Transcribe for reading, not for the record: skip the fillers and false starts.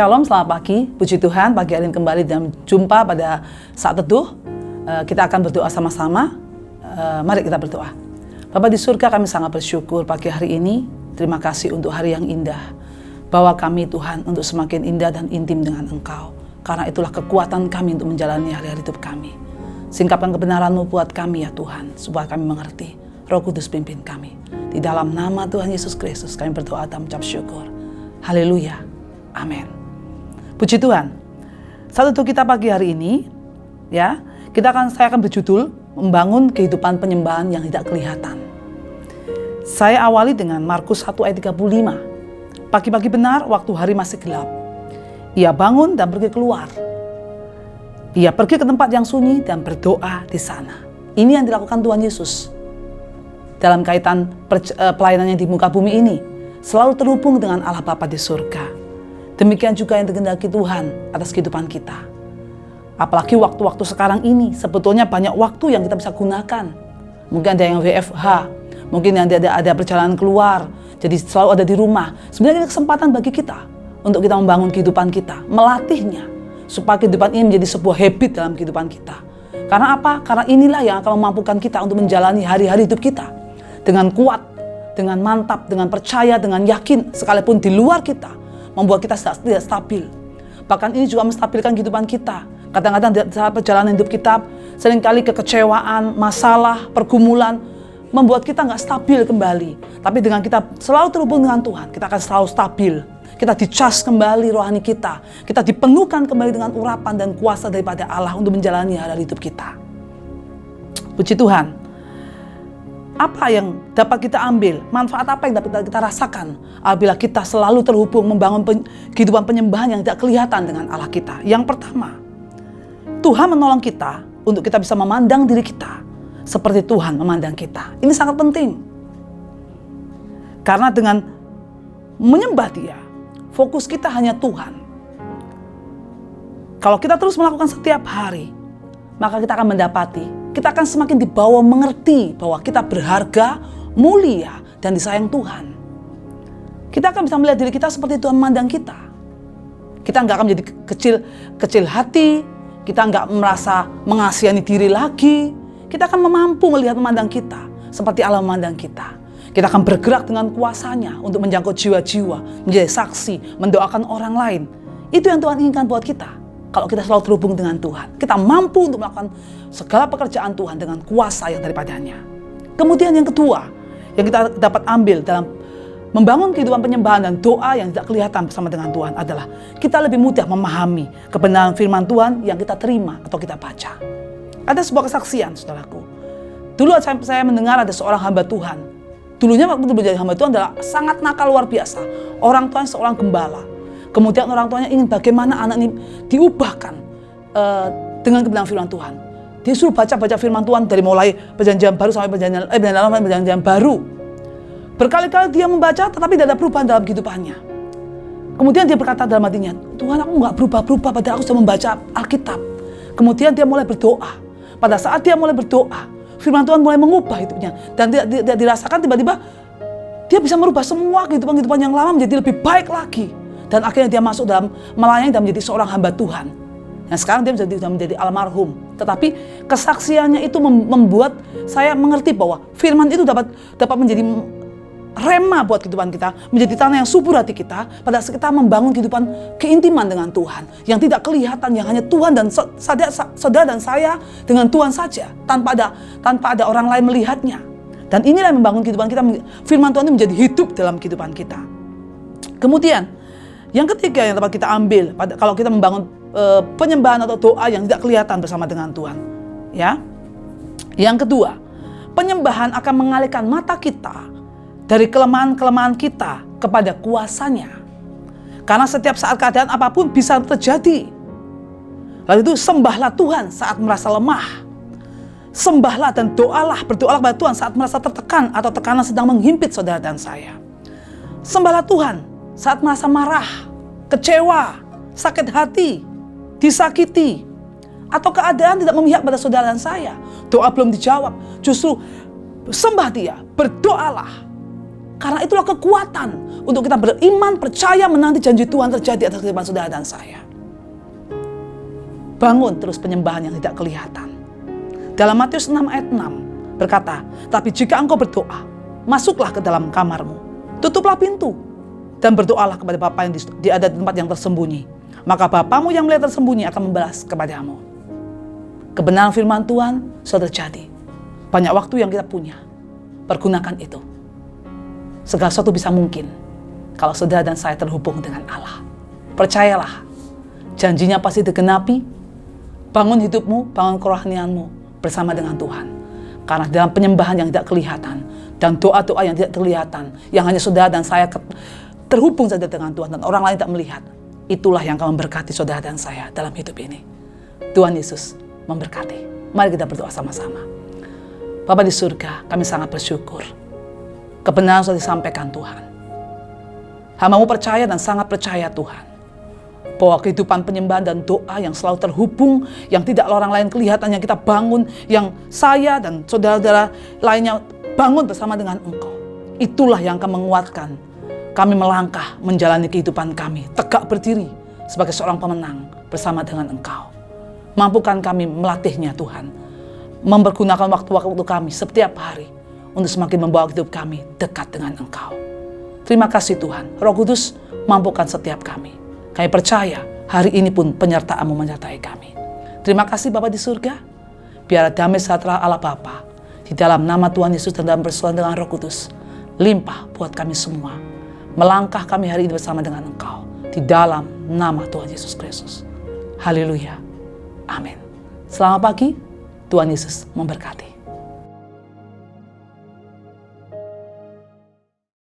Shalom, selamat pagi. Puji Tuhan, pagi hari ini kembali dan jumpa pada saat teduh. Kita akan berdoa sama-sama. Mari kita berdoa. Bapa di surga, kami sangat bersyukur pagi hari ini. Terima kasih untuk hari yang indah. Bawa kami Tuhan untuk semakin indah dan intim dengan Engkau. Karena itulah kekuatan kami untuk menjalani hari-hari hidup kami. Singkapkan kebenaran-Mu buat kami ya Tuhan, supaya kami mengerti. Roh Kudus pimpin kami. Di dalam nama Tuhan Yesus Kristus kami berdoa dan mengucap syukur. Haleluya. Amin. Puji Tuhan. Saat itu kita pagi hari ini, ya, saya akan berjudul membangun kehidupan penyembahan yang tidak kelihatan. Saya awali dengan Markus 1 ayat 35. Pagi-pagi benar waktu hari masih gelap. Ia bangun dan pergi keluar. Ia pergi ke tempat yang sunyi dan berdoa di sana. Ini yang dilakukan Tuhan Yesus dalam kaitan pelayanannya di muka bumi ini, selalu terhubung dengan Allah Bapa di surga. Demikian juga yang dikehendaki Tuhan atas kehidupan kita. Apalagi waktu-waktu sekarang ini, sebetulnya banyak waktu yang kita bisa gunakan. Mungkin ada yang WFH, mungkin ada perjalanan keluar, jadi selalu ada di rumah. Sebenarnya ini kesempatan bagi kita untuk kita membangun kehidupan kita, melatihnya, supaya kehidupan ini menjadi sebuah habit dalam kehidupan kita. Karena apa? Karena inilah yang akan memampukan kita untuk menjalani hari-hari hidup kita dengan kuat, dengan mantap, dengan percaya, dengan yakin, sekalipun di luar kita membuat kita tidak stabil. Bahkan ini juga menstabilkan kehidupan kita. Kadang-kadang saat perjalanan hidup kita, seringkali kekecewaan, masalah, pergumulan membuat kita nggak stabil kembali. Tapi dengan kita selalu terhubung dengan Tuhan, kita akan selalu stabil. Kita dicas kembali rohani kita. Kita dipenuhkan kembali dengan urapan dan kuasa daripada Allah untuk menjalani hari hidup kita. Puji Tuhan. Apa yang dapat kita ambil? Manfaat apa yang dapat kita rasakan apabila kita selalu terhubung membangun kehidupan penyembahan yang tidak kelihatan dengan Allah kita? Yang pertama, Tuhan menolong kita untuk kita bisa memandang diri kita seperti Tuhan memandang kita. Ini sangat penting. Karena dengan menyembah Dia, fokus kita hanya Tuhan. Kalau kita terus melakukan setiap hari, maka kita akan mendapati, kita akan semakin dibawa mengerti bahwa kita berharga, mulia, dan disayang Tuhan. Kita akan bisa melihat diri kita seperti Tuhan memandang kita. Kita nggak akan menjadi kecil hati, kita nggak merasa mengasihani diri lagi. Kita akan mampu melihat memandang kita seperti Allah memandang kita. Kita akan bergerak dengan kuasanya untuk menjangkau jiwa-jiwa, menjadi saksi, mendoakan orang lain. Itu yang Tuhan inginkan buat kita. Kalau kita selalu terhubung dengan Tuhan, kita mampu untuk melakukan segala pekerjaan Tuhan dengan kuasa yang daripadanya. Kemudian yang kedua, yang kita dapat ambil dalam membangun kehidupan penyembahan dan doa yang tidak kelihatan bersama dengan Tuhan adalah kita lebih mudah memahami kebenaran firman Tuhan yang kita terima atau kita baca. Ada sebuah kesaksian, saudaraku. Dulu saya mendengar ada seorang hamba Tuhan. Dulunya waktu menjadi hamba Tuhan adalah sangat nakal luar biasa. Orang tuanya seorang gembala. Kemudian orang tuanya ingin bagaimana anak ini diubahkan dengan kebenaran firman Tuhan. Dia suruh baca-baca firman Tuhan dari mulai perjanjian baru sampai perjanjian baru. Berkali-kali dia membaca tetapi tidak ada perubahan dalam kehidupannya. Kemudian dia berkata dalam hatinya, Tuhan, aku nggak berubah-berubah padahal aku sudah membaca Alkitab. Kemudian dia mulai berdoa. Pada saat dia mulai berdoa, firman Tuhan mulai mengubah hidupnya. Dan dia dirasakan tiba-tiba dia bisa merubah semua kehidupan yang lama menjadi lebih baik lagi. Dan akhirnya dia masuk dalam melayani dan menjadi seorang hamba Tuhan. Nah sekarang dia sudah menjadi almarhum. Tetapi kesaksiannya itu membuat saya mengerti bahwa firman itu dapat menjadi rema buat kehidupan kita. Menjadi tanah yang subur hati kita. Pada saat kita membangun kehidupan keintiman dengan Tuhan. Yang tidak kelihatan, yang hanya Tuhan dan saudara dan saya dengan Tuhan saja. Tanpa ada orang lain melihatnya. Dan inilah yang membangun kehidupan kita. Firman Tuhan itu menjadi hidup dalam kehidupan kita. Kemudian yang ketiga yang dapat kita ambil kalau kita membangun penyembahan atau doa yang tidak kelihatan bersama dengan Tuhan, ya. Yang kedua, penyembahan akan mengalihkan mata kita dari kelemahan-kelemahan kita kepada kuasanya. Karena setiap saat keadaan apapun bisa terjadi. Lalu itu sembahlah Tuhan saat merasa lemah. Sembahlah dan berdoalah kepada Tuhan saat merasa tertekan atau tekanan sedang menghimpit saudara dan saya. Sembahlah Tuhan saat merasa marah, kecewa, sakit hati, disakiti, atau keadaan tidak memihak pada saudara dan saya. Doa belum dijawab, justru sembah Dia, berdoalah. Karena itulah kekuatan untuk kita beriman, percaya, menanti janji Tuhan terjadi atas kehidupan saudara dan saya. Bangun terus penyembahan yang tidak kelihatan. Dalam Matius 6 ayat 6 berkata, tapi jika engkau berdoa, masuklah ke dalam kamarmu, tutuplah pintu, dan berdoalah kepada Bapa yang ada di tempat yang tersembunyi. Maka Bapamu yang melihat tersembunyi akan membalas kepadamu. Kebenaran firman Tuhan sudah terjadi. Banyak waktu yang kita punya. Pergunakan itu. Segala sesuatu bisa mungkin kalau saudara dan saya terhubung dengan Allah. Percayalah, janjinya pasti digenapi. Bangun hidupmu, bangun kerohanianmu bersama dengan Tuhan. Karena dalam penyembahan yang tidak kelihatan dan doa-doa yang tidak kelihatan, yang hanya saudara dan saya terhubung saja dengan Tuhan dan orang lain tak melihat, itulah yang akan memberkati saudara dan saya dalam hidup ini. Tuhan Yesus memberkati. Mari kita berdoa sama-sama. Bapa di surga, kami sangat bersyukur. Kebenaran sudah disampaikan Tuhan. Hamba-Mu percaya dan sangat percaya Tuhan, bahwa kehidupan penyembahan dan doa yang selalu terhubung, yang tidak orang lain kelihatan, yang kita bangun, yang saya dan saudara-saudara lainnya bangun bersama dengan Engkau. Itulah yang akan menguatkan kami melangkah menjalani kehidupan kami, tegak berdiri sebagai seorang pemenang bersama dengan Engkau. Mampukan kami melatihnya Tuhan, mempergunakan waktu-waktu kami setiap hari untuk semakin membawa hidup kami dekat dengan Engkau. Terima kasih Tuhan, Roh Kudus mampukan setiap kami. Kami percaya hari ini pun penyertaan-Mu menyertai kami. Terima kasih Bapa di surga, biar damai sejahtera Allah Bapa di dalam nama Tuhan Yesus dan dalam persekutuan dengan Roh Kudus limpah buat kami semua. Melangkah kami hari ini bersama dengan Engkau di dalam nama Tuhan Yesus Kristus. Haleluya. Amin. Selamat pagi. Tuhan Yesus memberkati.